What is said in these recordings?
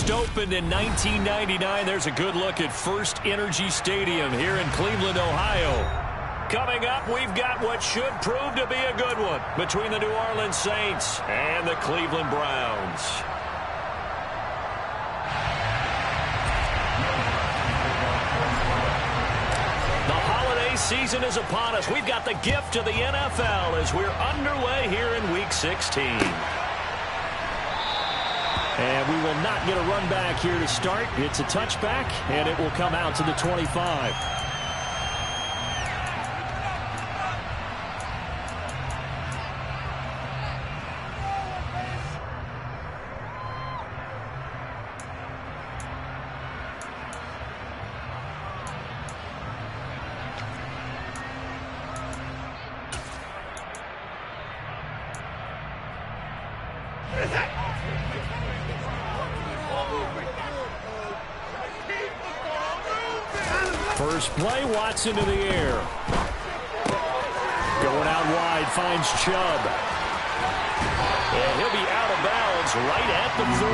First opened in 1999. There's a good look at First Energy Stadium here in Cleveland, Ohio. Coming up, we've got what should prove to be a good one between the New Orleans Saints and the Cleveland Browns. The holiday season is upon us. We've got the gift of the NFL as we're underway here in Week 16. And we will not get a run back here to start. It's a touchback, and it will come out to the 25. First play, Watson to the air. Going out wide, finds Chubb. And he'll be out of bounds right at the 40.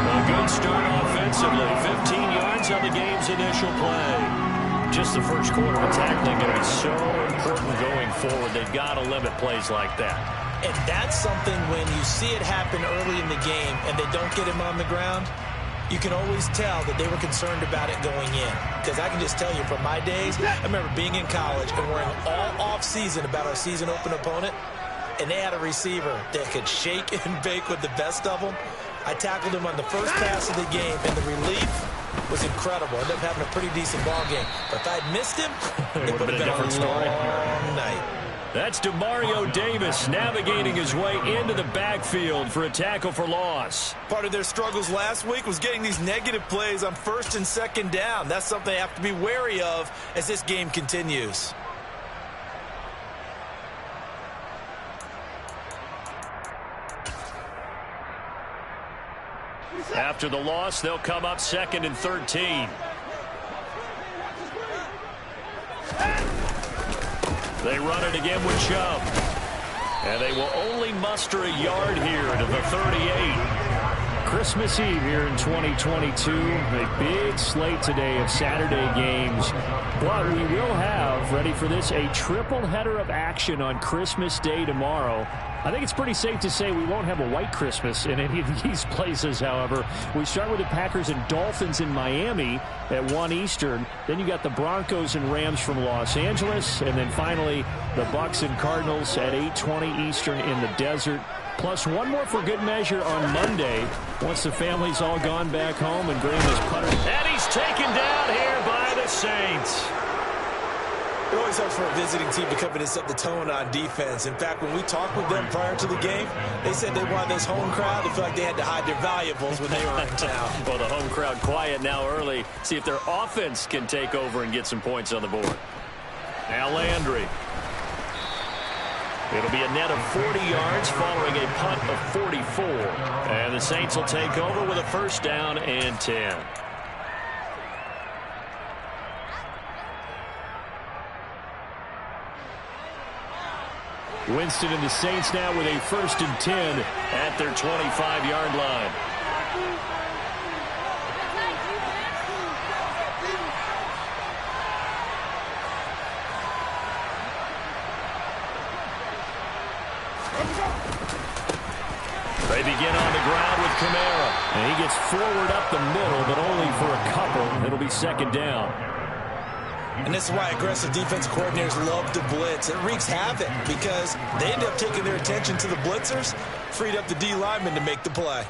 A good start offensively. 15 yards on the game's initial play. Just the first quarter of tackling going to be so important going forward. They've got to limit plays like that. And that's something when you see it happen early in the game and they don't get him on the ground, you can always tell that they were concerned about it going in. Because I can just tell you from my days, I remember being in college and worrying all off-season about our season-open opponent, and they had a receiver that could shake and bake with the best of them. I tackled him on the first pass of the game, and the relief was incredible. Ended up having a pretty decent ball game. But if I'd missed him, it would have been a different story. Long night. That's Demario Davis navigating his way into the backfield for a tackle for loss. Part of their struggles last week was getting these negative plays on first and second down. That's something they have to be wary of as this game continues. After the loss, they'll come up 2nd and 13. They run it again with Chubb. And they will only muster a yard here to the 38. Christmas Eve here in 2022. A big slate today of Saturday games. But we will have, ready for this, a triple header of action on Christmas Day tomorrow. I think it's pretty safe to say we won't have a white Christmas in any of these places, however. We start with the Packers and Dolphins in Miami at 1 Eastern. Then you got the Broncos and Rams from Los Angeles. And then finally, the Bucs and Cardinals at 8:20 Eastern in the desert. Plus one more for good measure on Monday once the family's all gone back home and Graham is puttered. And he's taken down here by the Saints. It always helps for a visiting team to come in and set the tone on defense. In fact, when we talked with them prior to the game, they said they wanted this home crowd to feel like they had to hide their valuables when they were in town. Well, the home crowd quiet now early. See if their offense can take over and get some points on the board. Now Landry. It'll be a net of 40 yards following a punt of 44. And the Saints will take over with a first down and 10. Winston and the Saints now with a 1st and 10 at their 25-yard line. They begin on the ground with Kamara. And he gets forward up the middle, but only for a couple. It'll be 2nd down. And this is why aggressive defense coordinators love to blitz. It wreaks havoc because they end up taking their attention to the blitzers, freed up the D lineman to make the play.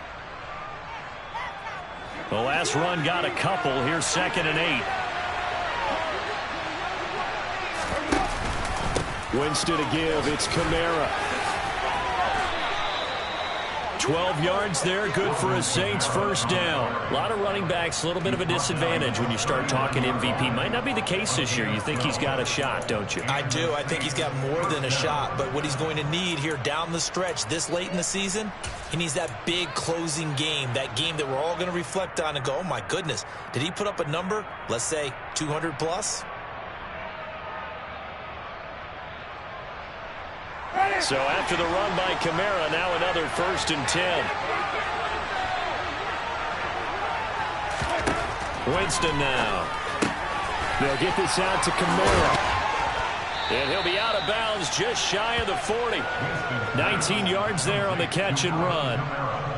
The last run got a couple. Here's 2nd and 8. Winston to give. It's Kamara. 12 yards there, good for a Saints first down. A lot of running backs, a little bit of a disadvantage when you start talking MVP. Might not be the case this year. You think he's got a shot, don't you? I do. I think he's got more than a shot. But what he's going to need here down the stretch this late in the season, he needs that big closing game, that game that we're all going to reflect on and go, oh, my goodness, did he put up a number, let's say 200 plus? So after the run by Kamara, now another 1st and 10. Winston now. They'll get this out to Kamara. And he'll be out of bounds just shy of the 40. 19 yards there on the catch and run.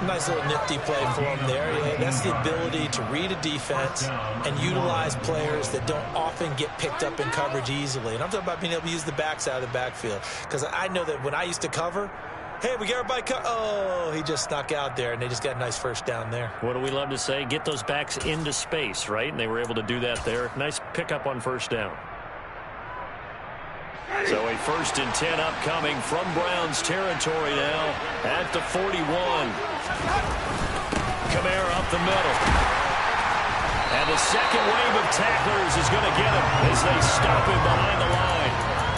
Nice little nifty play for him there. Yeah, that's the ability to read a defense and utilize players that don't often get picked up in coverage easily. And I'm talking about being able to use the backs out of the backfield. Because I know that when I used to cover, hey, we got everybody oh, he just snuck out there, and they just got a nice first down there. What do we love to say? Get those backs into space, right? And they were able to do that there. Nice pickup on first down. So a 1st and 10 upcoming from Browns territory now at the 41. Kamara up the middle. And the second wave of tacklers is going to get him as they stop him behind the line.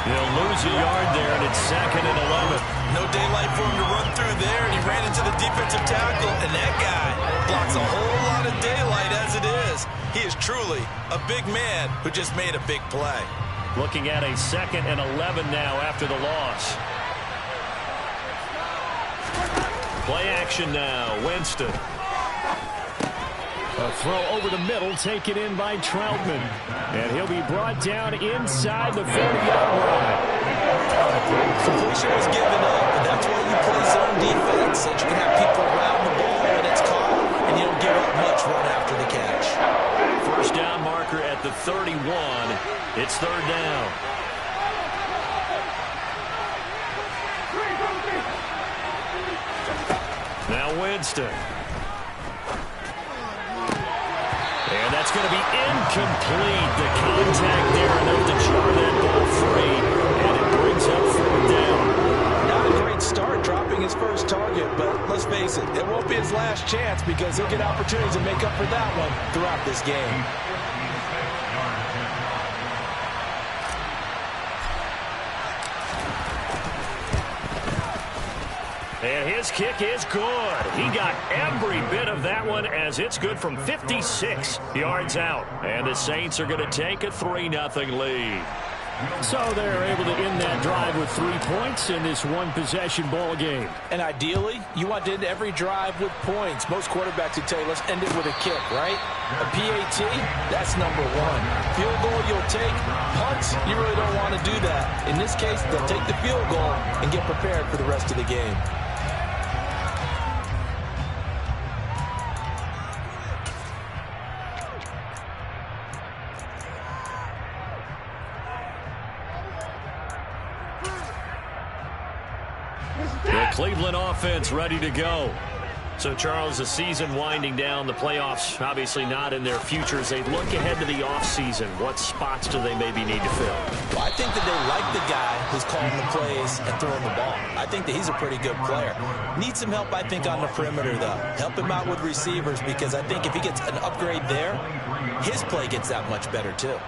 He'll lose a yard there, and it's 2nd and 11. No daylight for him to run through there, and he ran into the defensive tackle, and that guy blocks a whole lot of daylight as it is. He is truly a big man who just made a big play. Looking at a 2nd and 11 now after the loss. Play action now. Winston. A throw over the middle, taken in by Troutman. And he'll be brought down inside the 40-yard line. Completion was given up, and that's why you play zone defense, so that you can have people around the ball when it's caught, and you don't give up much run after the catch. First down marker at the 31. It's 3rd down. Now Winston. And that's going to be incomplete. The contact there enough to jar that ball free. And it brings up 4th down. Not a great start dropping his first target, but let's face it, it won't be his last chance because he'll get opportunities to make up for that one throughout this game. And his kick is good. He got every bit of that one as it's good from 56 yards out. And the Saints are going to take a 3-0 lead. So they're able to end that drive with 3 points in this one-possession ball game. And ideally, you want to end every drive with points. Most quarterbacks would tell you, let's end it with a kick, right? A PAT, that's number 1. Field goal you'll take. Punts, you really don't want to do that. In this case, they'll take the field goal and get prepared for the rest of the game. The Cleveland offense ready to go. So, Charles, the season winding down, the playoffs obviously not in their future. As they look ahead to the offseason, what spots do they maybe need to fill? Well, I think that they like the guy who's calling the plays and throwing the ball. I think that he's a pretty good player. Needs some help, I think, on the perimeter, though. Help him out with receivers because I think if he gets an upgrade there, his play gets that much better, too.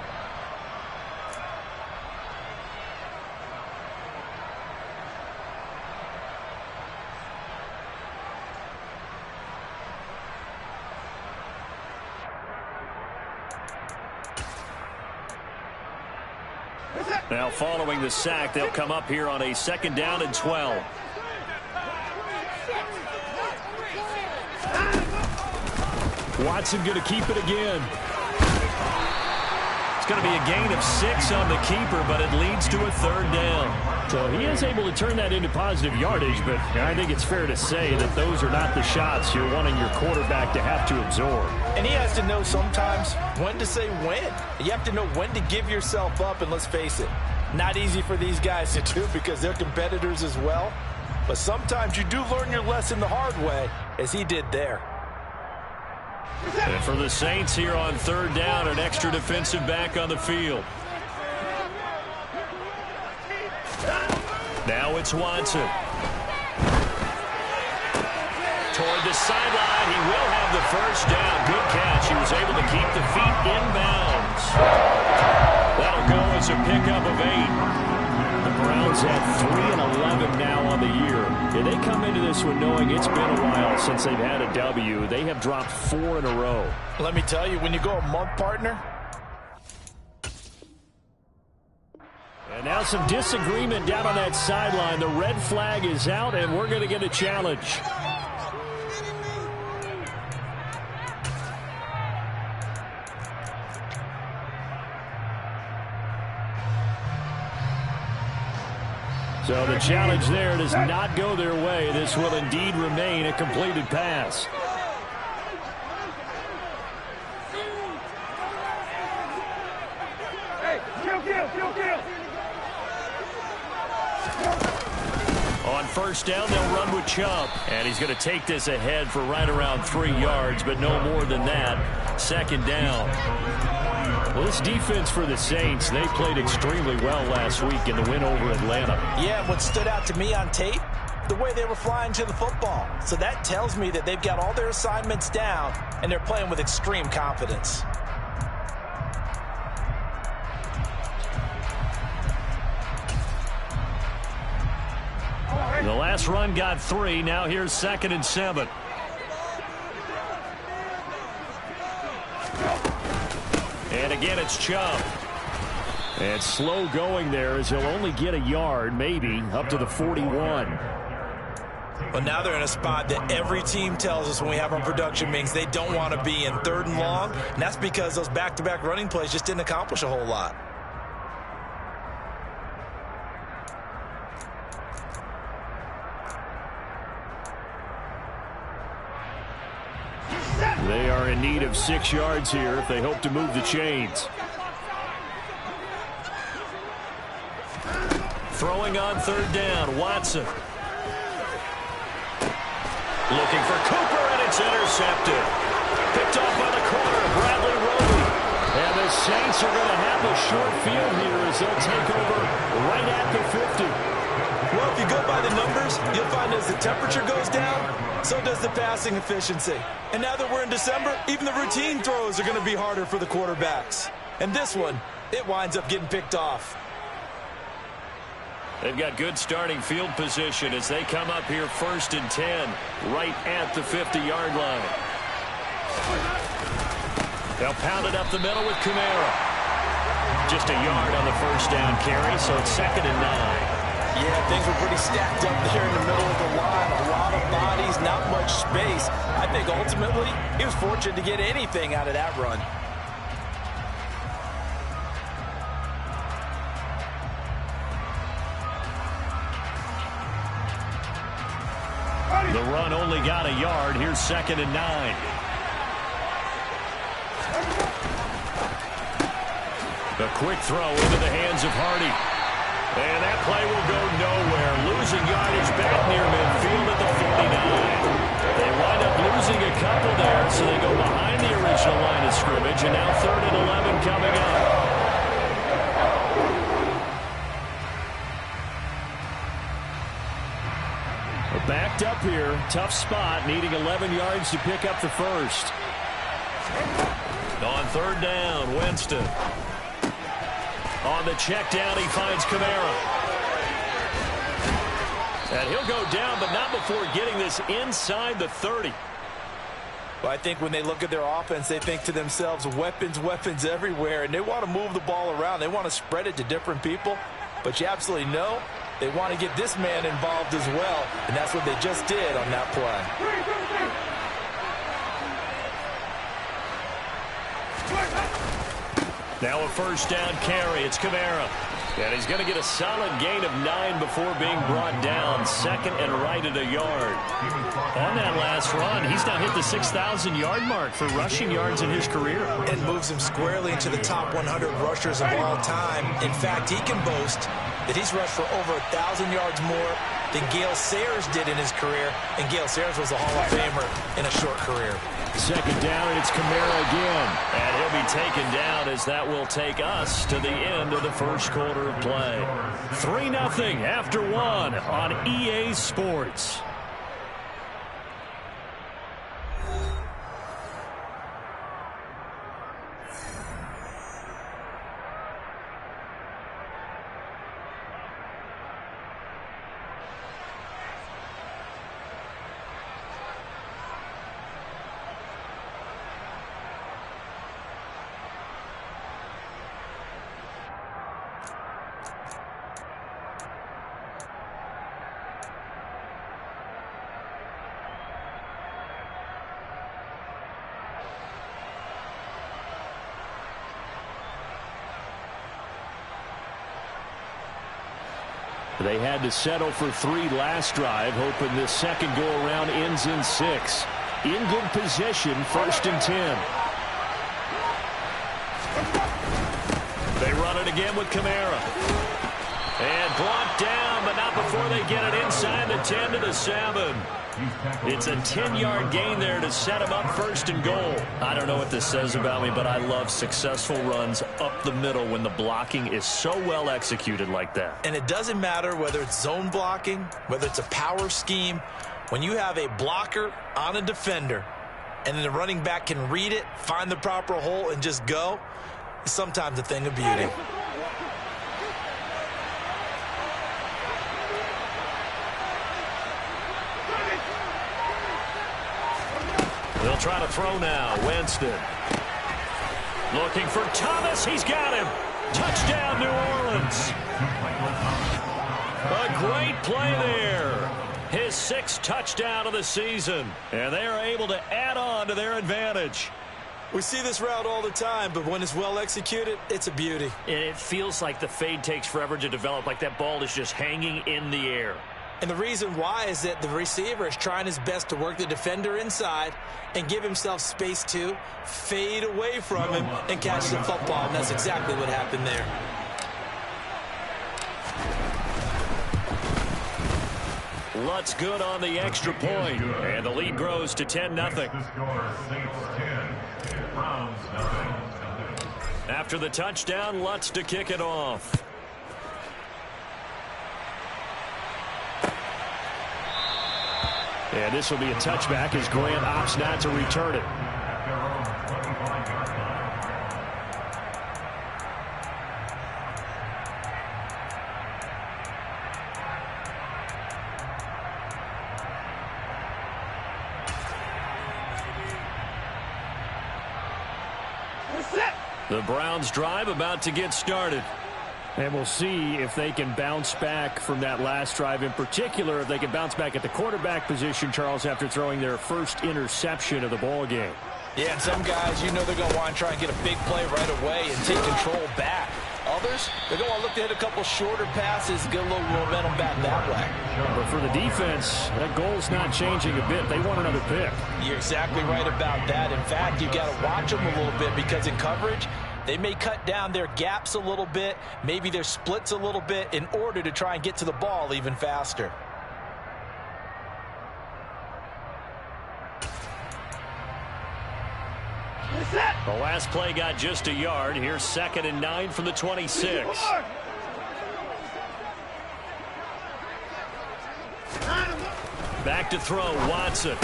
Now, following the sack, they'll come up here on a 2nd down and 12. Watson going to keep it again. It's going to be a gain of 6 on the keeper, but it leads to a 3rd down. So he is able to turn that into positive yardage, but I think it's fair to say that those are not the shots you're wanting your quarterback to have to absorb. And he has to know sometimes when to say when. You have to know when to give yourself up, and let's face it, not easy for these guys to do because they're competitors as well. But sometimes you do learn your lesson the hard way, as he did there. And for the Saints here on 3rd down, an extra defensive back on the field. Now it's Watson. Toward the sideline, he will have the first down. Good catch. He was able to keep the feet in bounds. That'll go as a pickup of 8. The Browns have 3 and 11 now on the year. And they come into this one knowing it's been a while since they've had a W. They have dropped 4 in a row. Let me tell you, when you go a month, partner. And now some disagreement down on that sideline. The red flag is out, and we're going to get a challenge. So the challenge there does not go their way. This will indeed remain a completed pass. On first down, they'll run with Chubb. And he's going to take this ahead for right around 3 yards, but no more than that. Second down. Well, this defense for the Saints, they played extremely well last week in the win over Atlanta. Yeah, what stood out to me on tape, the way they were flying to the football. So that tells me that they've got all their assignments down, and they're playing with extreme confidence. The last run got 3. Now here's 2nd and 7. And again, it's Chubb. And slow going there as he'll only get a yard, maybe, up to the 41. Well, now they're in a spot that every team tells us when we have our production meetings they don't want to be in, 3rd and long. And that's because those back-to-back running plays just didn't accomplish a whole lot. They are in need of 6 yards here if they hope to move the chains. Throwing on 3rd down, Watson. Looking for Cooper, and it's intercepted. Picked off by the corner, Bradley Roby. And the Saints are going to have a short field here as they'll take over right at the 50. Well, if you go by the numbers, you'll find as the temperature goes down, so does the passing efficiency. And now that we're in December, even the routine throws are going to be harder for the quarterbacks. And this one, it winds up getting picked off. They've got good starting field position as they come up here 1st and 10, right at the 50-yard line. They'll pound it up the middle with Kamara. Just a yard on the 1st down carry, so it's 2nd and 9. Yeah, things were pretty stacked up there in the middle of the line. A lot of bodies, not much space. I think ultimately he was fortunate to get anything out of that run. The run only got a yard. Here's 2nd and 9. A quick throw into the hands of Hardy. And that play will go nowhere. Losing yardage back near midfield at the 49. They wind up losing a couple there, so they go behind the original line of scrimmage, and now 3rd and 11 coming up. We're backed up here. Tough spot, needing 11 yards to pick up the first. On 3rd down, Winston. On the check down, he finds Kamara. And he'll go down, but not before getting this inside the 30. Well, I think when they look at their offense, they think to themselves, weapons, weapons everywhere, and they want to move the ball around. They want to spread it to different people, but you absolutely know they want to get this man involved as well, and that's what they just did on that play. Now a 1st down carry. It's Kamara. And he's going to get a solid gain of 9 before being brought down. 2nd and right at a yard. On that last run, he's now hit the 6,000-yard mark for rushing yards in his career. And moves him squarely into the top 100 rushers of all time. In fact, he can boast that he's rushed for over 1,000 yards more than Gale Sayers did in his career. And Gale Sayers was a Hall of Famer in a short career. 2nd down, and it's Kamara again. And he'll be taken down as that will take us to the end of the 1st quarter of play. 3-0 after 1 on EA Sports. They had to settle for 3 last drive, hoping this second go-around ends in 6. In good position, 1st and 10. They run it again with Kamara. And brought down, but not before they get it inside the 10 to the 7. It's a 10-yard gain there to set him up 1st and goal. I don't know what this says about me, but I love successful runs up the middle when the blocking is so well executed like that. And it doesn't matter whether it's zone blocking, whether it's a power scheme. When you have a blocker on a defender and then the running back can read it, find the proper hole, and just go, it's sometimes a thing of beauty. They'll try to throw now. Winston. Looking for Thomas. He's got him. Touchdown, New Orleans. A great play there. His 6th touchdown of the season. And they are able to add on to their advantage. We see this route all the time, but when it's well executed, it's a beauty. And it feels like the fade takes forever to develop, like that ball is just hanging in the air. And the reason why is that the receiver is trying his best to work the defender inside and give himself space to fade away from him and catch the football. And that's exactly what happened there. Lutz good on the extra point. And the lead grows to 10-0. After the touchdown, Lutz to kick it off. And this will be a touchback as Grant opts not to return it. The Browns drive about to get started. And we'll see if they can bounce back from that last drive. In particular, if they can bounce back at the quarterback position, Charles, after throwing their first interception of the ball game. Yeah, and some guys, you know they're going to want to try and get a big play right away and take control back. Others, they're going to look to hit a couple shorter passes, get a little momentum back that way. But for the defense, that goal's not changing a bit. They want another pick. You're exactly right about that. In fact, you've got to watch them a little bit because in coverage, they may cut down their gaps a little bit, maybe their splits a little bit in order to try and get to the ball even faster. The last play got just a yard. Here's 2nd and 9 from the 26. Back to throw, Watson.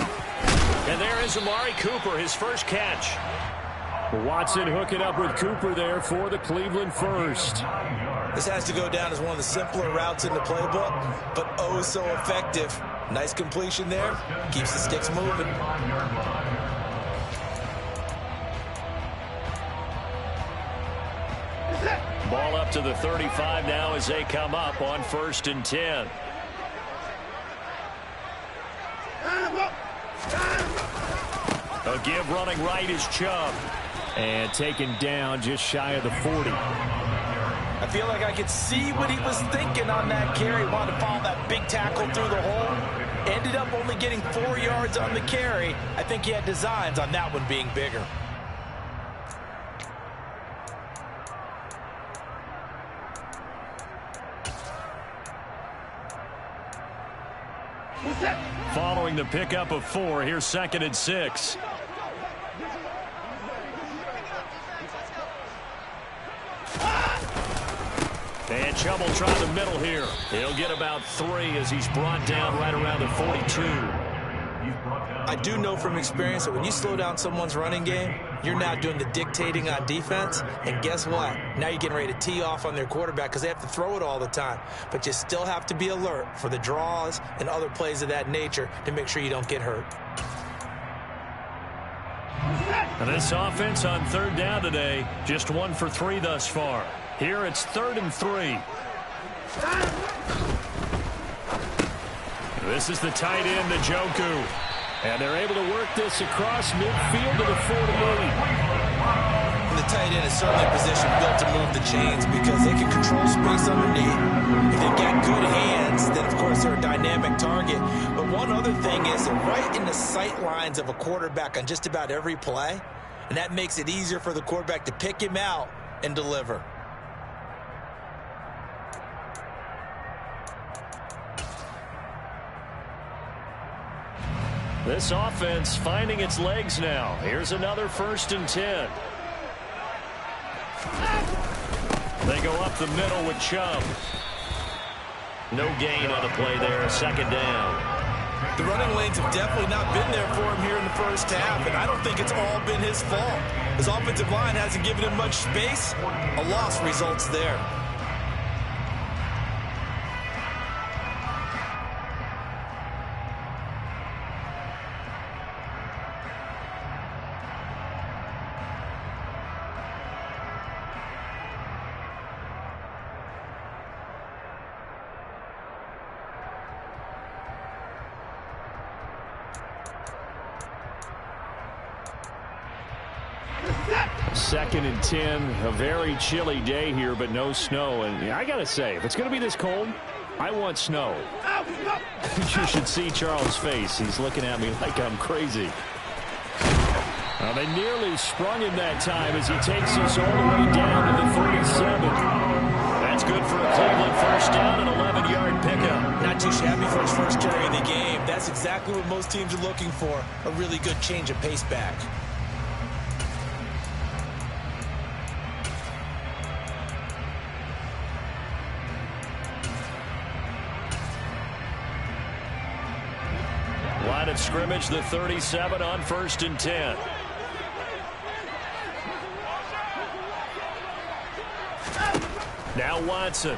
And there is Amari Cooper, his first catch. Watson hooking up with Cooper there for the Cleveland first. This has to go down as one of the simpler routes in the playbook, but oh so effective. Nice completion there. Keeps the sticks moving. Ball up to the 35 now as they come up on 1st and 10. A give running right is Chubb. And taken down just shy of the 40. I feel like I could see what he was thinking on that carry. Wanted to follow that big tackle through the hole. Ended up only getting 4 yards on the carry. I think he had designs on that one being bigger. Following the pickup of 4, here's 2nd and 6. And Chubb will try the middle here. He'll get about 3 as he's brought down right around the 42. I do know from experience that when you slow down someone's running game, you're now doing the dictating on defense. And guess what? Now you're getting ready to tee off on their quarterback because they have to throw it all the time. But you still have to be alert for the draws and other plays of that nature to make sure you don't get hurt. And this offense on 3rd down today, just 1 for 3 thus far. Here it's 3rd and 3. This is the tight end, Njoku. And they're able to work this across midfield to the 40. And the tight end is certainly a position built to move the chains because they can control space underneath. If they've got good hands, then, of course, they're a dynamic target. But one other thing is they're right in the sight lines of a quarterback on just about every play, and that makes it easier for the quarterback to pick him out and deliver. This offense finding its legs now. Here's another 1st and 10. They go up the middle with Chubb. No gain on the play there. 2nd down. The running lanes have definitely not been there for him here in the first half, and I don't think it's all been his fault. His offensive line hasn't given him much space. A loss results there. Second and 10, a very chilly day here, but no snow. And I got to say, if it's going to be this cold, I want snow. You should see Charles' face. He's looking at me like I'm crazy. Well, they nearly sprung him that time as he takes us all the way down to the 37. That's good for a Cleveland 1st down and 11-yard pickup. Not too shabby for his first carry of the game. That's exactly what most teams are looking for, a really good change of pace back. Line of scrimmage, the 37 on 1st and 10. Now Watson.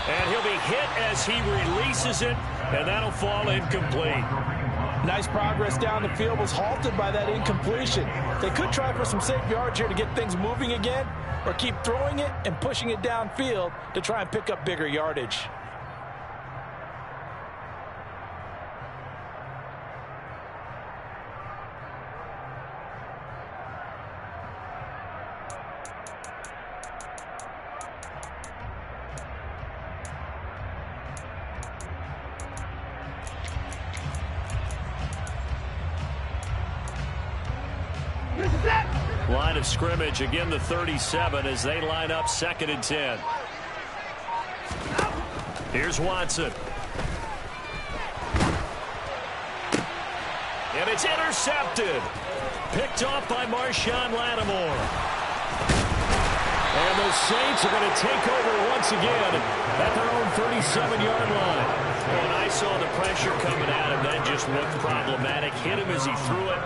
And he'll be hit as he releases it, and that'll fall incomplete. Nice progress down the field, was halted by that incompletion. They could try for some safe yards here to get things moving again, or keep throwing it and pushing it downfield to try and pick up bigger yardage. Line of scrimmage, again the 37 as they line up 2nd and 10. Here's Watson. And it's intercepted. Picked off by Marshawn Lattimore. And the Saints are going to take over once again at their own 37-yard line. When I saw the pressure coming at him, that just looked problematic. Hit him as he threw it,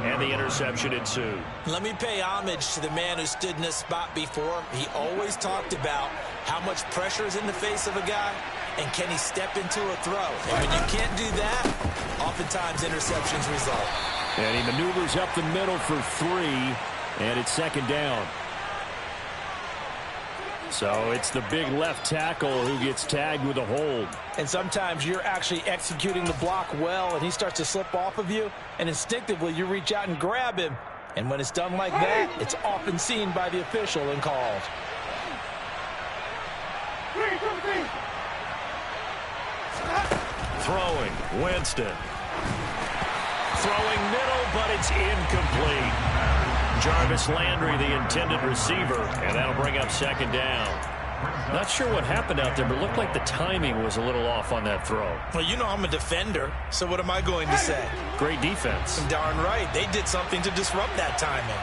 and the interception ensued. Let me pay homage to the man who stood in this spot before. He always talked about how much pressure is in the face of a guy, and can he step into a throw. And when you can't do that, oftentimes interceptions result. And he maneuvers up the middle for 3, and it's 2nd down. So it's the big left tackle who gets tagged with a hold. And sometimes you're actually executing the block well, and he starts to slip off of you, and instinctively you reach out and grab him. And when it's done like that, it's often seen by the official and called. Throwing, Winston. Throwing middle, but it's incomplete. Jarvis Landry, the intended receiver, and that'll bring up 2nd down. Not sure what happened out there, but it looked like the timing was a little off on that throw. Well, you know I'm a defender, so what am I going to say? Great defense. Darn right. They did something to disrupt that timing.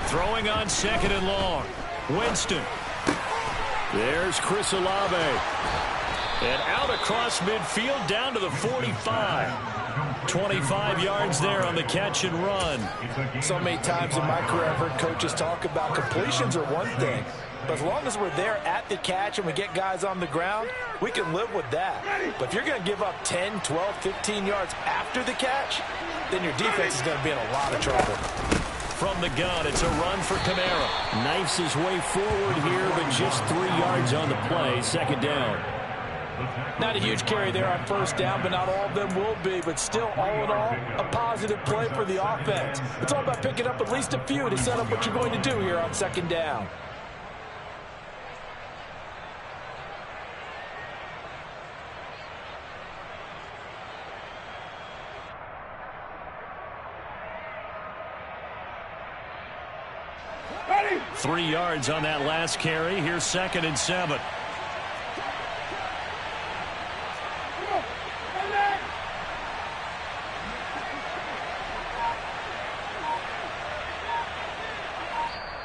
Throwing on 2nd and long. Winston. There's Chris Olave. And out across midfield down to the 45. 25 yards there on the catch and run. So many times in my career I've heard coaches talk about completions are one thing, but as long as we're there at the catch and we get guys on the ground, we can live with that. But if you're going to give up 10, 12, 15 yards after the catch, then your defense is going to be in a lot of trouble. From the gun, it's a run for Kamara. Knifes his way forward here, but just 3 yards on the play. 2nd down. Not a huge carry there on first down, but not all of them will be. But still, all in all, a positive play for the offense. It's all about picking up at least a few to set up what you're going to do here on second down. Ready? 3 yards on that last carry. Here's 2nd and 7.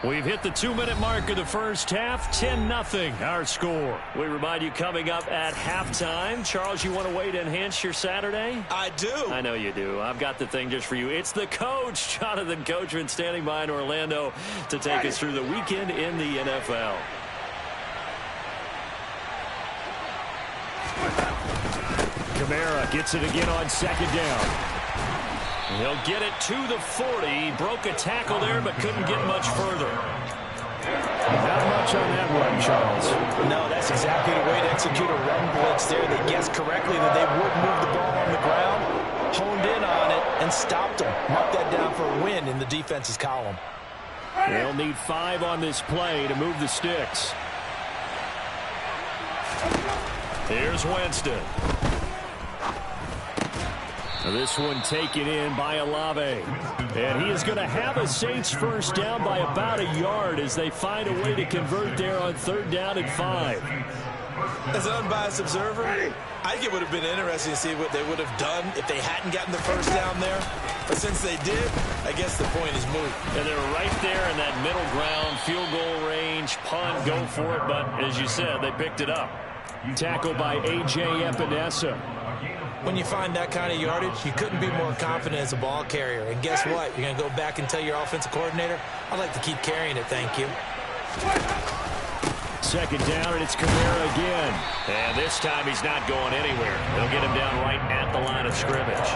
We've hit the 2-minute mark of the first half. 10-0 our score. We remind you coming up at halftime. Charles, you want a way to enhance your Saturday? I do. I know you do. I've got the thing just for you. It's the coach, Jonathan Coachman, standing by in Orlando to take us through the weekend in the NFL. Kamara gets it again on 2nd down. He'll get it to the 40. He broke a tackle there, but couldn't get much further. Not much on that run, Charles. No, that's exactly the way to execute a run blitz there. They guessed correctly that they would move the ball on the ground, honed in on it, and stopped them. Mark that down for a win in the defense's column. They'll need 5 on this play to move the sticks. Here's Winston. This one taken in by Olave. And he is going to have a Saints first down by about a yard as they find a way to convert there on 3rd down and 5. As an unbiased observer, I think it would have been interesting to see what they would have done if they hadn't gotten the first down there. But since they did, I guess the point is moot. And they're right there in that middle ground, field goal range, punt, go for it. But as you said, they picked it up. Tackle by A.J. Epinesa. When you find that kind of yardage, you couldn't be more confident as a ball carrier. And guess what? You're going to go back and tell your offensive coordinator, I'd like to keep carrying it, thank you. 2nd down, and it's Kamara again. And this time he's not going anywhere. They'll get him down right at the line of scrimmage.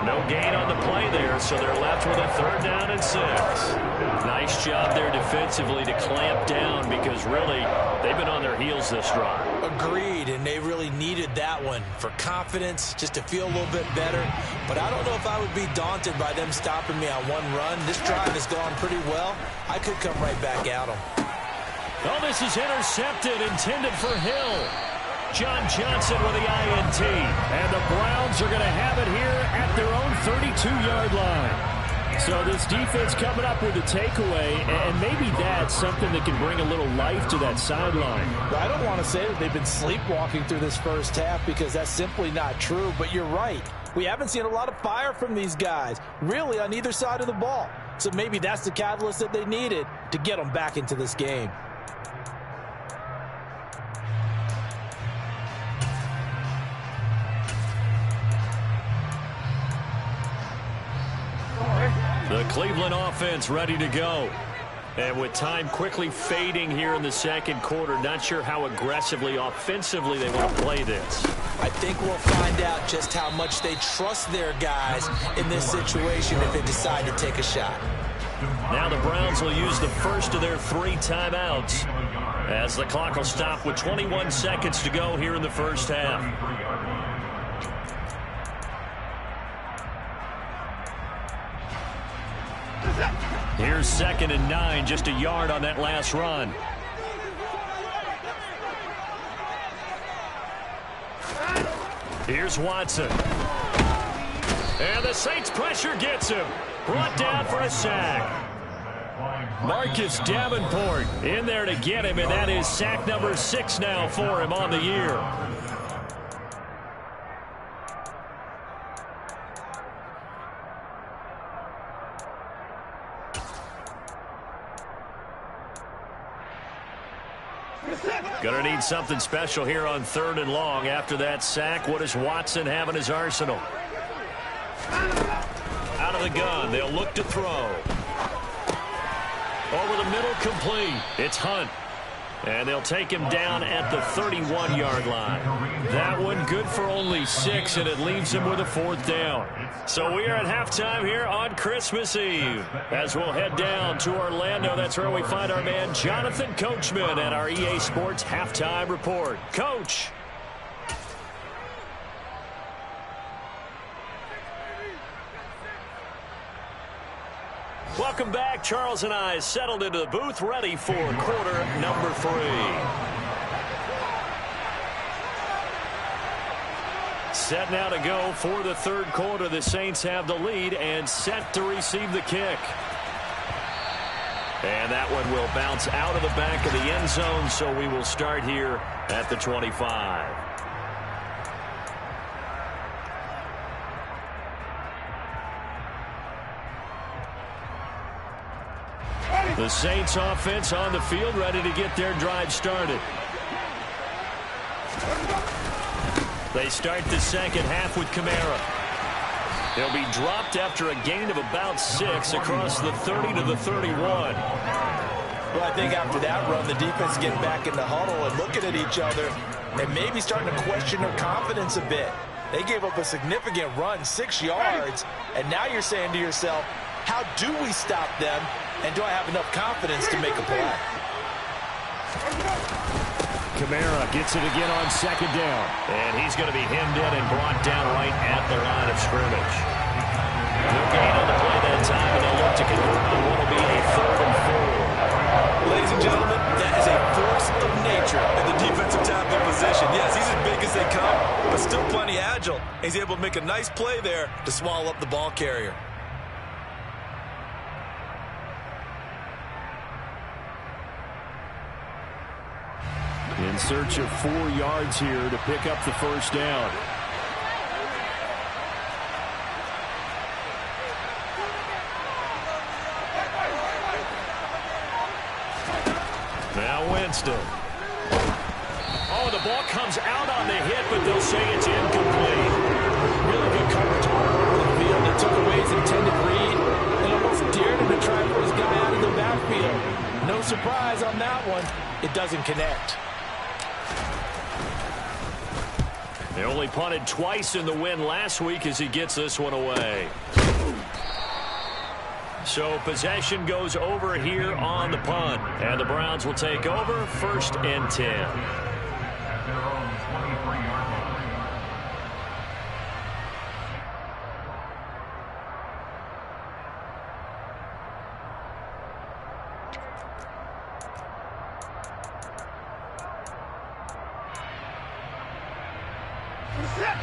No gain on the play there, so they're left with a 3rd down and 6. Nice job there defensively to clamp down because really they've been on their heels this drive. Agreed, and they really needed that one for confidence, just to feel a little bit better. But I don't know if I would be daunted by them stopping me on one run. This drive has gone pretty well. I could come right back at them. Oh, this is intercepted, intended for Hill. John Johnson with the INT. And the Browns are going to have it here at their own 32-yard line. So this defense coming up with a takeaway, and maybe that's something that can bring a little life to that sideline. I don't want to say that they've been sleepwalking through this first half because that's simply not true, but you're right. We haven't seen a lot of fire from these guys, really on either side of the ball. So maybe that's the catalyst that they needed to get them back into this game. The Cleveland offense ready to go. And with time quickly fading here in the 2nd quarter, not sure how aggressively, offensively they want to play this. I think we'll find out just how much they trust their guys in this situation if they decide to take a shot. Now the Browns will use the first of their 3 timeouts as the clock will stop with 21 seconds to go here in the first half. Here's 2nd and 9, just a yard on that last run. Here's Watson. And the Saints pressure gets him. Brought down for a sack. Marcus Davenport in there to get him, and that is sack number 6 now for him on the year. Gonna need something special here on 3rd and long. After that sack, what does Watson have in his arsenal? Out of the gun, they'll look to throw. Over the middle, complete. It's Hunt. And they'll take him down at the 31-yard line. That one good for only 6, and it leaves him with a 4th down. So we are at halftime here on Christmas Eve. As we'll head down to Orlando, that's where we find our man Jonathan Coachman at our EA Sports Halftime Report. Coach. Welcome back. Charles and I settled into the booth, ready for quarter number 3. Set now to go for the third quarter. The Saints have the lead and set to receive the kick. And that one will bounce out of the back of the end zone, so we will start here at the 25. The Saints offense on the field, ready to get their drive started. They start the second half with Kamara. They'll be dropped after a gain of about 6 across the 30 to the 31. Well, I think after that run, the defense getting back in the huddle and looking at each other and maybe starting to question their confidence a bit. They gave up a significant run, 6 yards, and now you're saying to yourself, how do we stop them, and do I have enough confidence to make a play? Kamara gets it again on second down. And he's going to be hemmed in and brought down right at the line of scrimmage. No gain on the play that time, and they'll look to convert on what will be a 3rd and 4. Ladies and gentlemen, that is a force of nature in the defensive tackle position. Yes, he's as big as they come, but still plenty agile. He's able to make a nice play there to swallow up the ball carrier. In search of 4 yards here to pick up the first down. Now Winston. Oh, the ball comes out on the hit, but they'll say it's incomplete. Really good coverage all over the field. It took away his intended read and almost dared him to try and put his guy out of the backfield. No surprise on that one. It doesn't connect. They only punted twice in the win last week as he gets this one away. So possession goes over here on the punt. And the Browns will take over 1st and 10.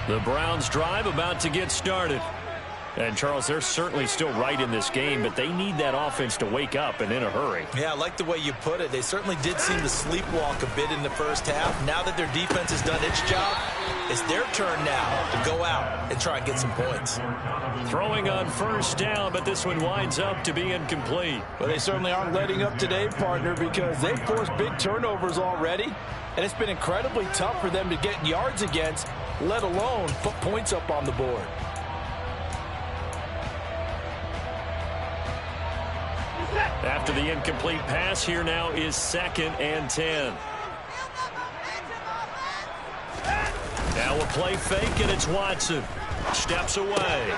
The Browns drive about to get started. And, Charles, they're certainly still right in this game, but they need that offense to wake up and in a hurry. Yeah, I like the way you put it. They certainly did seem to sleepwalk a bit in the first half. Now that their defense has done its job, it's their turn now to go out and try and get some points. Throwing on first down, but this one winds up to be incomplete. Well, they certainly aren't letting up today, partner, because they've forced big turnovers already, and it's been incredibly tough for them to get yards against, let alone put points up on the board. After the incomplete pass, here now is 2nd and 10. Now a play fake, and it's Watson. Steps away.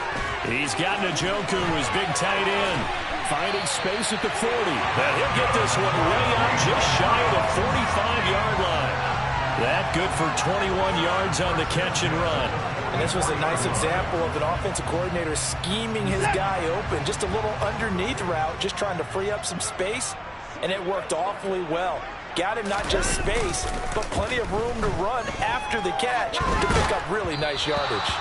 He's got Njoku, his big tight end, finding space at the 40. And he'll get this one way out just shy of the 45-yard line. That good for 21 yards on the catch and run. And this was a nice example of an offensive coordinator scheming his guy open. Just a little underneath route, just trying to free up some space, and it worked awfully well. Got him not just space, but plenty of room to run after the catch to pick up really nice yardage.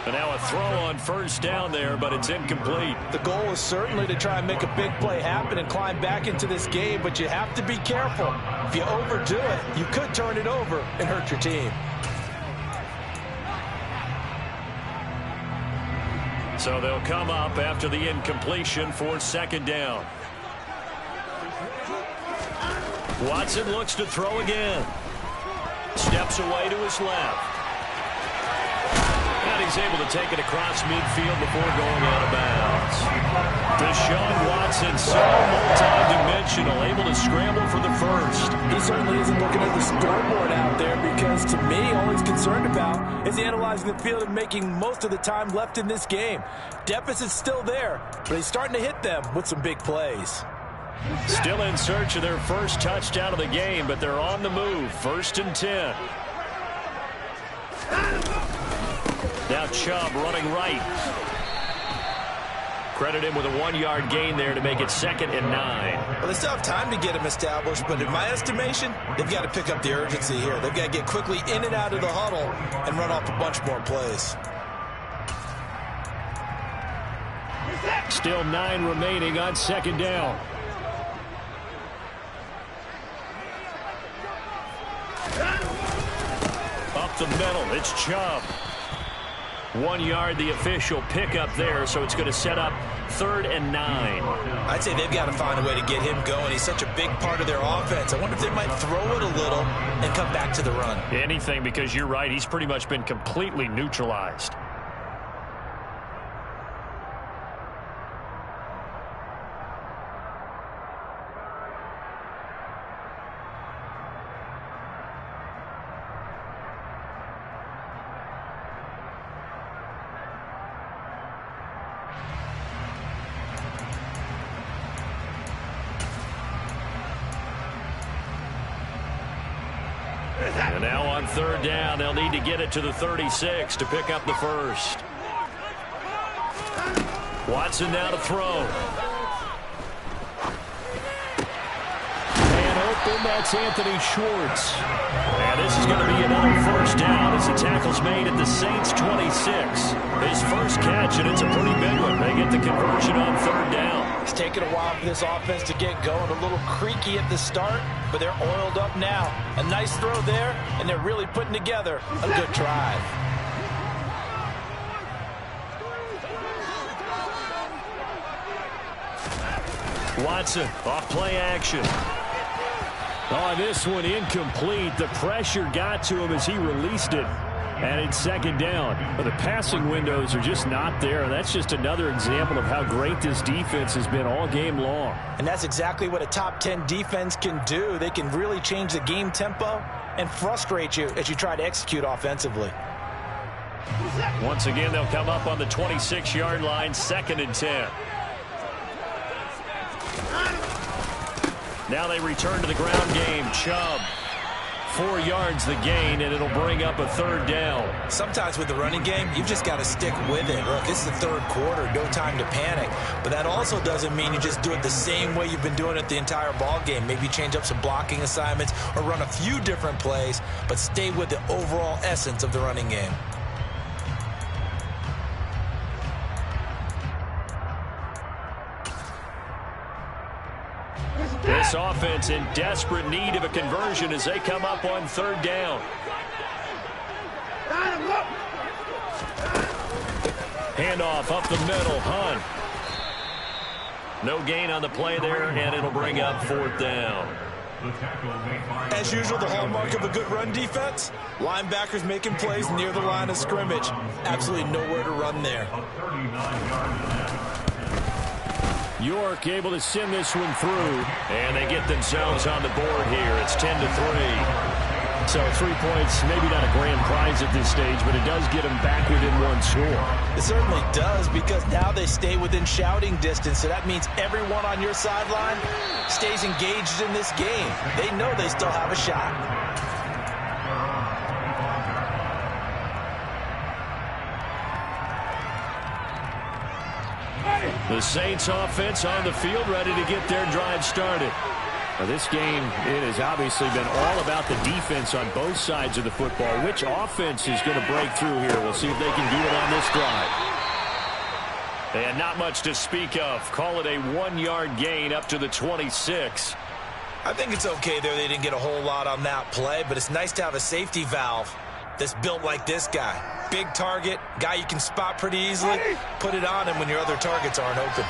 And now a throw on first down there, but it's incomplete. The goal is certainly to try and make a big play happen and climb back into this game, but you have to be careful. If you overdo it, you could turn it over and hurt your team. So they'll come up after the incompletion for 2nd down. Watson looks to throw again. Steps away to his left. And he's able to take it across midfield before going out of bounds. Deshaun Watson, so multi-dimensional, able to scramble for the first. He certainly isn't looking at the scoreboard out there because, to me, all he's concerned about is analyzing the field and making most of the time left in this game. Deficit's still there, but he's starting to hit them with some big plays. Still in search of their first touchdown of the game, but they're on the move. 1st and 10. Now Chubb running right. Credit him with a 1-yard gain there to make it 2nd and 9. Well, they still have time to get him established, but in my estimation, they've got to pick up the urgency here. They've got to get quickly in and out of the huddle and run off a bunch more plays. Still 9 remaining on 2nd down. Up the middle, it's Chubb. 1 yard, the official pickup there, so it's going to set up 3rd and 9. I'd say they've got to find a way to get him going. He's such a big part of their offense. I wonder if they might throw it a little and come back to the run. Anything, because you're right, he's pretty much been completely neutralized. And now on 3rd down, they'll need to get it to the 36 to pick up the first. Watson now to throw. And open, that's Anthony Schwartz. And this is going to be another first down as the tackle's made at the Saints' 26. His first catch, and it's a pretty big one. They get the conversion on 3rd down. It's taken a while for this offense to get going. A little creaky at the start, but they're oiled up now. A nice throw there, and they're really putting together a good drive. Watson, off play action. Oh, this one incomplete. The pressure got to him as he released it. And it's 2nd down. But the passing windows are just not there. And that's just another example of how great this defense has been all game long. And that's exactly what a top 10 defense can do. They can really change the game tempo and frustrate you as you try to execute offensively. Once again, they'll come up on the 26-yard line, 2nd and 10. Now they return to the ground game. Chubb, 4 yards the gain, and it'll bring up a 3rd down. Sometimes with the running game, you've just got to stick with it. Look, this is the 3rd quarter, no time to panic. But that also doesn't mean you just do it the same way you've been doing it the entire ball game. Maybe change up some blocking assignments or run a few different plays, but stay with the overall essence of the running game. This offense in desperate need of a conversion as they come up on 3rd down. Handoff up the middle, Hunt. No gain on the play there, and it'll bring up 4th down. As usual, the hallmark of a good run defense, linebackers making plays near the line of scrimmage. Absolutely nowhere to run there. York able to send this one through. And they get themselves on the board here. It's 10-3. So 3 points, maybe not a grand prize at this stage, but it does get them back within 1 score. It certainly does, because now they stay within shouting distance. So that means everyone on your sideline stays engaged in this game. They know they still have a shot. The Saints offense on the field, ready to get their drive started. Now this game, it has obviously been all about the defense on both sides of the football. Which offense is going to break through here? We'll see if they can do it on this drive. They had not much to speak of. Call it a 1-yard gain up to the 26. I think it's okay there. They didn't get a whole lot on that play, but it's nice to have a safety valve that's built like this guy. Big target, guy you can spot pretty easily. Put it on him when your other targets aren't open.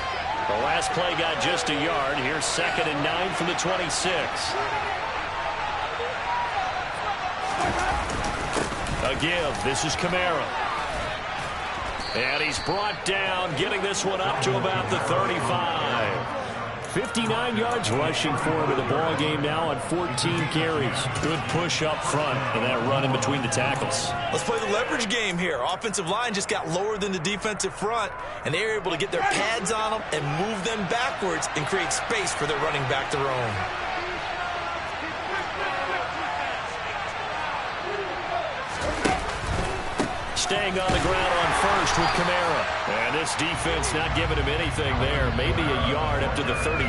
The last play got just a yard. Here's 2nd and 9 from the 26. A give. This is Kamara. And he's brought down, getting this one up to about the 35. 59 yards rushing for him in the ball game now on 14 carries. Good push up front and that run in between the tackles. Let's play the leverage game here. Offensive line just got lower than the defensive front, and they were able to get their pads on them and move them backwards and create space for their running back to roam. staying on the ground on first with Kamara. And this defense not giving him anything there. Maybe a yard up to the 36.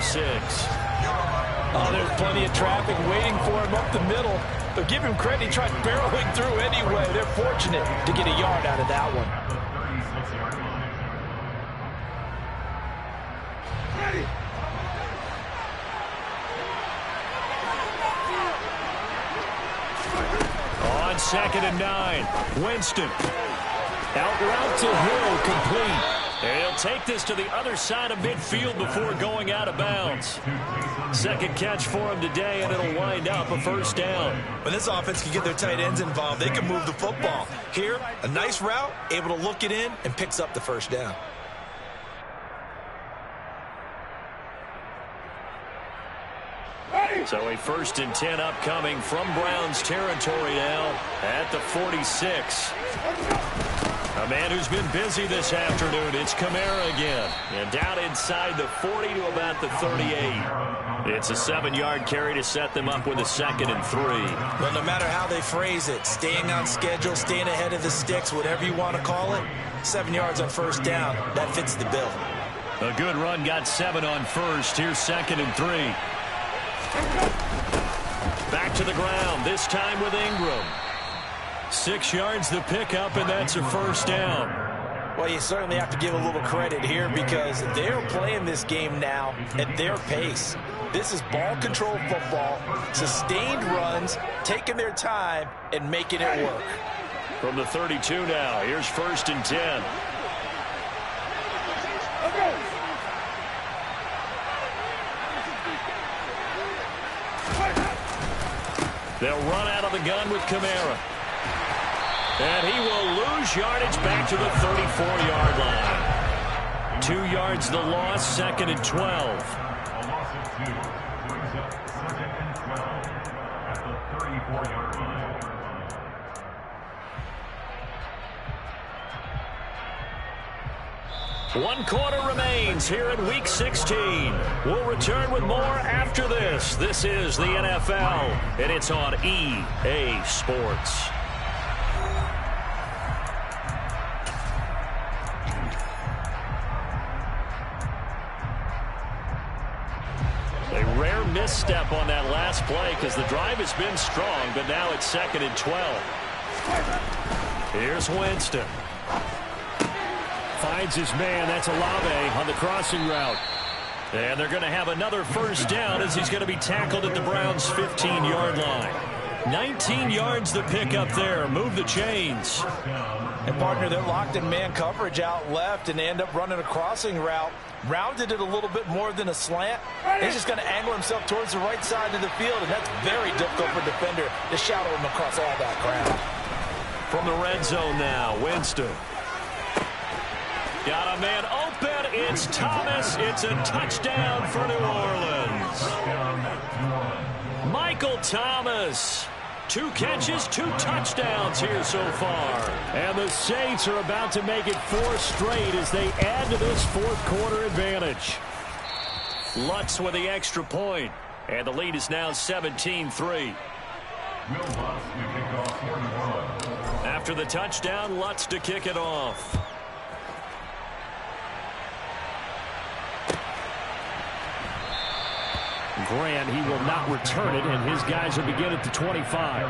Oh, there's plenty of traffic waiting for him up the middle. But give him credit, he tried barreling through anyway. They're fortunate to get a yard out of that one. On 2nd and 9, Winston. Out route to Hill, complete. And he'll take this to the other side of midfield before going out of bounds. Second catch for him today, and it'll wind up a first down. When this offense can get their tight ends involved, they can move the football. Here, a nice route, able to look it in, and picks up the first down. So a 1st and 10 upcoming from Browns territory now at the 46. A man who's been busy this afternoon, it's Kamara again. And down inside the 40 to about the 38. It's a 7-yard carry to set them up with a 2nd and 3. Well, no matter how they phrase it, staying on schedule, staying ahead of the sticks, whatever you want to call it, 7 yards on first down, that fits the bill. A good run, got 7 on first. Here's 2nd and 3. Back to the ground, this time with Ingram. 6 yards the pickup, and that's a first down. Well, you certainly have to give a little credit here because they're playing this game now at their pace. This is ball control football, sustained runs, taking their time and making it work. From the 32 now, here's 1st and 10. They'll run out of the gun with Kamara. And he will lose yardage back to the 34-yard line. 2 yards the loss, 2nd and 12. One quarter remains here in Week 16. We'll return with more after this. This is the NFL, and it's on EA Sports. A rare misstep on that last play because the drive has been strong, but now it's 2nd and 12. Here's Winston. Finds his man, that's Olave on the crossing route. And they're going to have another first down as he's going to be tackled at the Browns' 15-yard line. 19 yards to pick up there. Move the chains. And partner, they're locked in man coverage out left, and they end up running a crossing route. Rounded it a little bit more than a slant. He's just going to angle himself towards the right side of the field, and that's very difficult for a defender to shadow him across all that ground. From the red zone now, Winston. Got a man open. It's Thomas. It's a touchdown for New Orleans. Michael Thomas. 2 catches, 2 touchdowns here so far. And the Saints are about to make it 4 straight as they add to this 4th quarter advantage. Lutz with the extra point. And the lead is now 17-3. After the touchdown, Lutz to kick it off. Grant, he will not return it, and his guys will begin at the 25.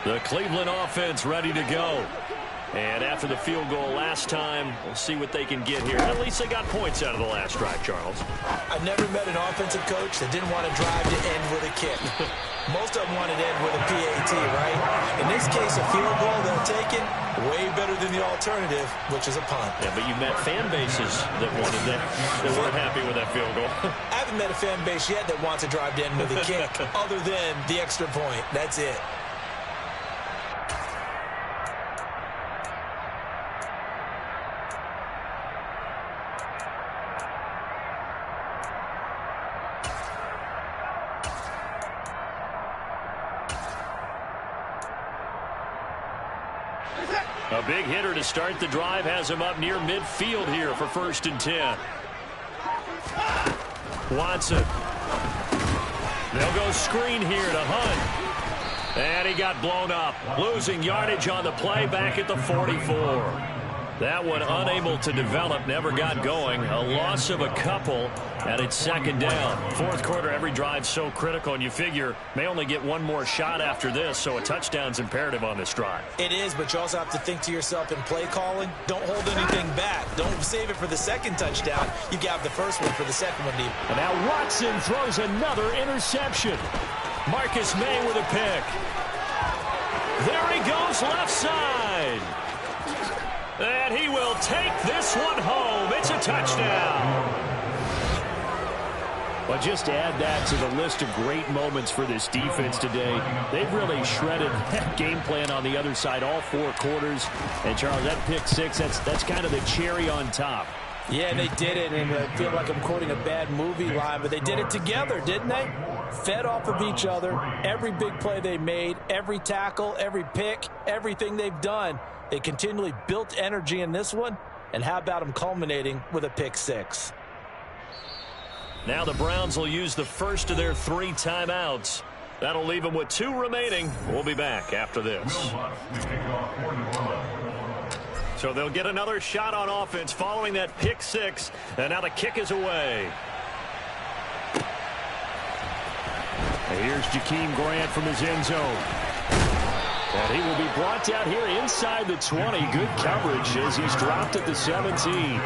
The Cleveland offense ready to go. And after the field goal last time, we'll see what they can get here. At least they got points out of the last drive, Charles. I've never met an offensive coach that didn't want to drive to end with a kick. Most of them wanted to end with a PAT, right? In this case, a field goal they're taking way better than the alternative, which is a punt. Yeah, but you met fan bases that wanted that. They weren't happy with that field goal. I haven't met a fan base yet that wants to drive to end with a kick other than the extra point. That's it. A big hitter to start the drive has him up near midfield here for 1st and 10. Watson. They'll go screen here to Hunt. And he got blown up. Losing yardage on the play back at the 44. That one unable to develop, never got going. A loss of a couple, and it's 2nd down. 4th quarter, every drive so critical, and you figure may only get one more shot after this, so a touchdown's imperative on this drive. It is, but you also have to think to yourself in play calling, don't hold anything back. Don't save it for the 2nd touchdown. You got the 1st one for the 2nd one. And now Watson throws another interception. Marcus May with a pick. There he goes left side. And he will take this one home. It's a touchdown. Well, just to add that to the list of great moments for this defense today, they've really shredded that game plan on the other side all 4 quarters. And, Charles, that pick 6, that's kind of the cherry on top. Yeah, they did it, and I feel like I'm quoting a bad movie line, but they did it together, didn't they? Fed off of each other, every big play they made, every tackle, every pick, everything they've done. They continually built energy in this one, and how about them culminating with a pick 6? Now the Browns will use the first of their 3 timeouts. That'll leave them with 2 remaining. We'll be back after this. So they'll get another shot on offense following that pick 6, and now the kick is away. And here's Jakeem Grant from his end zone. And he will be brought down here inside the 20. Good coverage as he's dropped at the 17.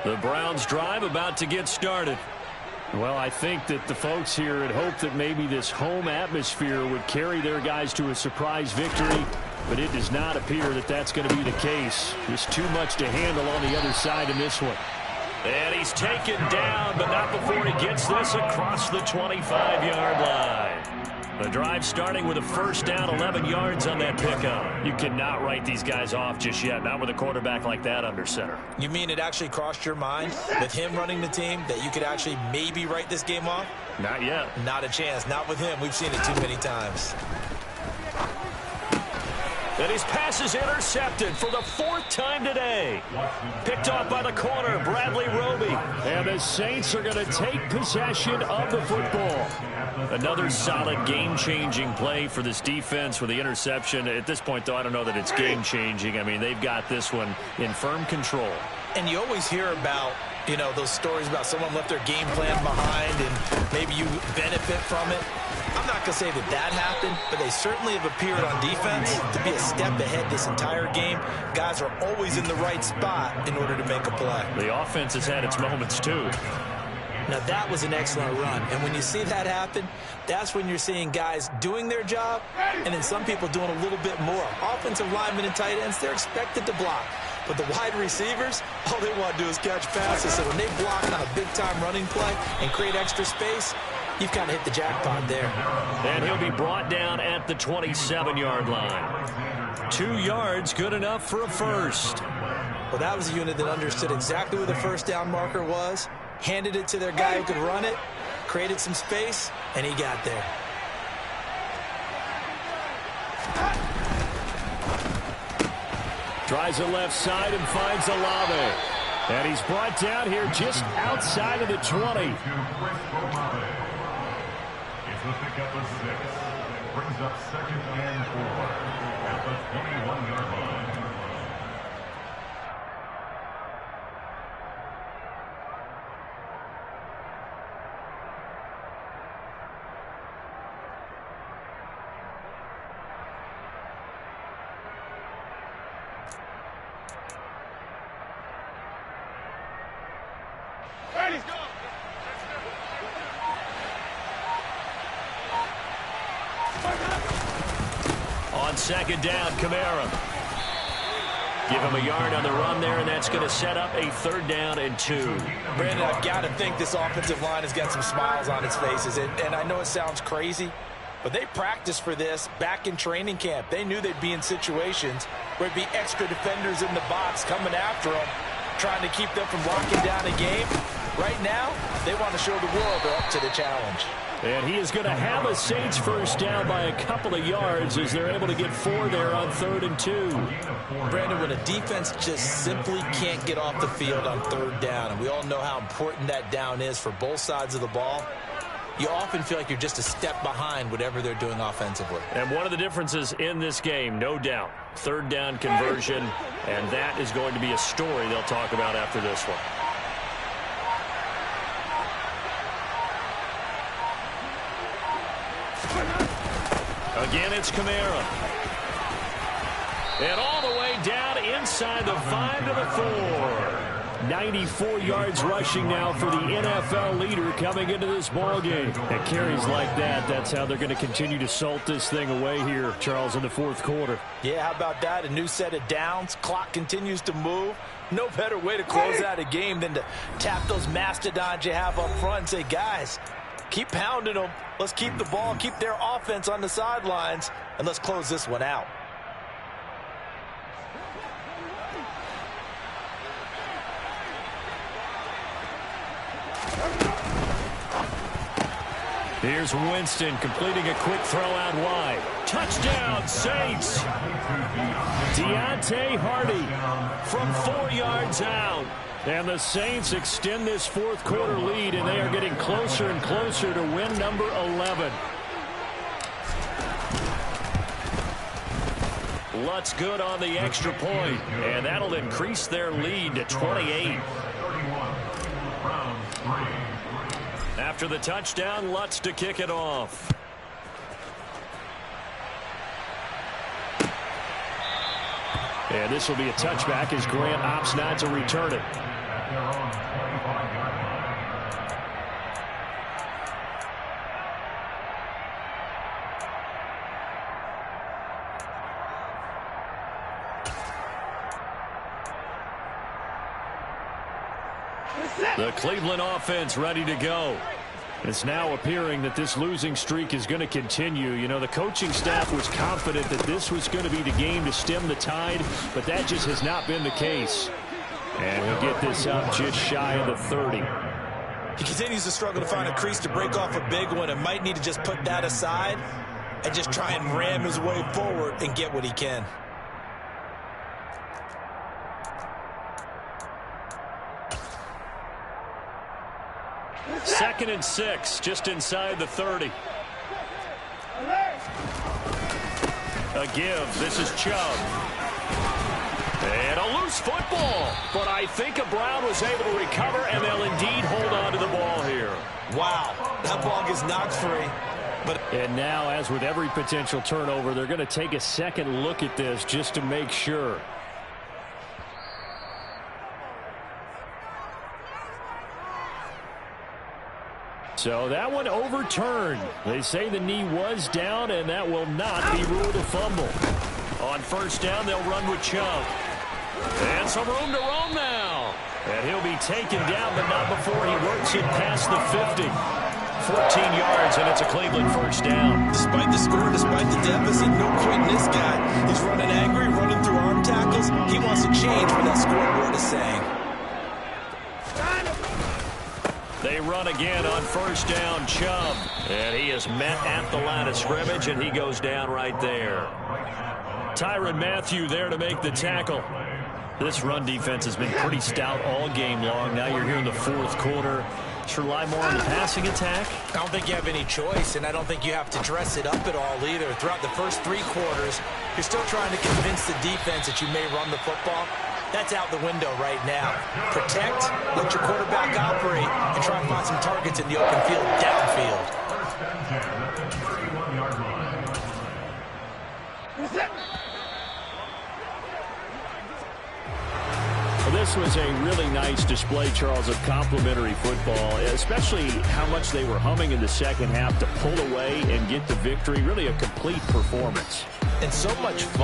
The Browns drive about to get started. Well, I think that the folks here had hoped that maybe this home atmosphere would carry their guys to a surprise victory, but it does not appear that that's going to be the case. Just too much to handle on the other side in this one. And he's taken down, but not before he gets this across the 25-yard line. The drive starting with a 1st down, 11 yards on that pickup. You cannot write these guys off just yet, not with a quarterback like that under center. You mean it actually crossed your mind with him running the team that you could actually maybe write this game off? Not yet. Not a chance. Not with him. We've seen it too many times. And his pass is intercepted for the 4th time today. Picked off by the corner, Bradley Roby. And the Saints are going to take possession of the football. Another solid game-changing play for this defense with the interception. At this point, though, I don't know that it's game-changing. I mean, they've got this one in firm control. And you always hear about, you know, those stories about someone left their game plan behind and maybe you benefit from it. I'm not going to say that that happened, but they certainly have appeared on defense to be a step ahead this entire game. Guys are always in the right spot in order to make a play. The offense has had its moments, too. Now, that was an excellent run. And when you see that happen, that's when you're seeing guys doing their job and then some people doing a little bit more. Offensive linemen and tight ends, they're expected to block. But the wide receivers, all they want to do is catch passes. So when they block on a big-time running play and create extra space, you've kind of hit the jackpot there. And he'll be brought down at the 27-yard line. 2 yards, good enough for a first. Well, that was a unit that understood exactly where the 1st down marker was, handed it to their guy who could run it, created some space, and he got there. Tries the left side and finds Olave. And he's brought down here just outside of the 20. It's the pickup of 6. Brings up 2nd and 4 at the 21-yard line. On 2nd down, Kamara. Give him a yard on the run there, and that's going to set up a 3rd down and 2. Brandon, I've got to think this offensive line has got some smiles on its faces. And I know it sounds crazy, But they practiced for this back in training camp. They knew they'd be in situations where it'd be extra defenders in the box coming after them, trying to keep them from locking down a game. Right now, they want to show the world they're up to the challenge. And he is going to have a Saints first down by a couple of yards as they're able to get 4 there on 3rd and 2. Brandon, when a defense just simply can't get off the field on 3rd down, and we all know how important that down is for both sides of the ball, you often feel like you're just a step behind whatever they're doing offensively. And one of the differences in this game, no doubt, 3rd down conversion, and that is going to be a story they'll talk about after this one. Again, it's Kamara. And all the way down inside the 5 to the 4. 94 yards rushing now for the NFL leader coming into this ball game. And carries like that, that's how they're going to continue to salt this thing away here, Charles, in the 4th quarter. Yeah, how about that? A new set of downs. Clock continues to move. No better way to close out a game than to tap those mastodons you have up front and say, guys, keep pounding them. Let's keep the ball, keep their offense on the sidelines, and let's close this one out. Here's Winston completing a quick throw out wide. Touchdown, Saints. Deontay Hardy from 4 yards out. And the Saints extend this 4th quarter lead, and they are getting closer and closer to win number 11. Lutz good on the extra point, and that'll increase their lead to 28. After the touchdown, Lutz to kick it off. And this will be a touchback as Grant opts not to return it. The Cleveland offense ready to go. It's now appearing that this losing streak is going to continue. You know, the coaching staff was confident that this was going to be the game to stem the tide, but that just has not been the case. And he'll get this up just shy of the 30. He continues to struggle to find a crease to break off a big one and might need to just put that aside and just try and ram his way forward and get what he can. Second and 6, just inside the 30. A give. This is Chubb. And a loose football. But I think Brown was able to recover, and they'll indeed hold on to the ball here. Wow, that ball gets knocked free. And now, as with every potential turnover, they're going to take a second look at this just to make sure. So that one overturned. They say the knee was down, and that will not be ruled a fumble. On first down, they'll run with Chubb. And some room to roam now. And he'll be taken down, but not before he works it past the 50. 14 yards, and it's a Cleveland first down. Despite the score, despite the deficit, no quitting this guy. He's running angry, running through arm tackles. He wants to change what that scoreboard is saying. They run again on first down, Chubb. And he is met at the line of scrimmage, and he goes down right there. Tyrann Mathieu there to make the tackle. This run defense has been pretty stout all game long. Now you're here in the 4th quarter. Should rely more on the passing attack? I don't think you have any choice, and I don't think you have to dress it up at all either. Throughout the first 3 quarters, you're still trying to convince the defense that you may run the football. That's out the window right now. Protect, let your quarterback operate, and try and find some targets in the open field, downfield. Well, this was a really nice display, Charles, of complimentary football, especially how much they were humming in the second half to pull away and get the victory. Really a complete performance. And so much fun.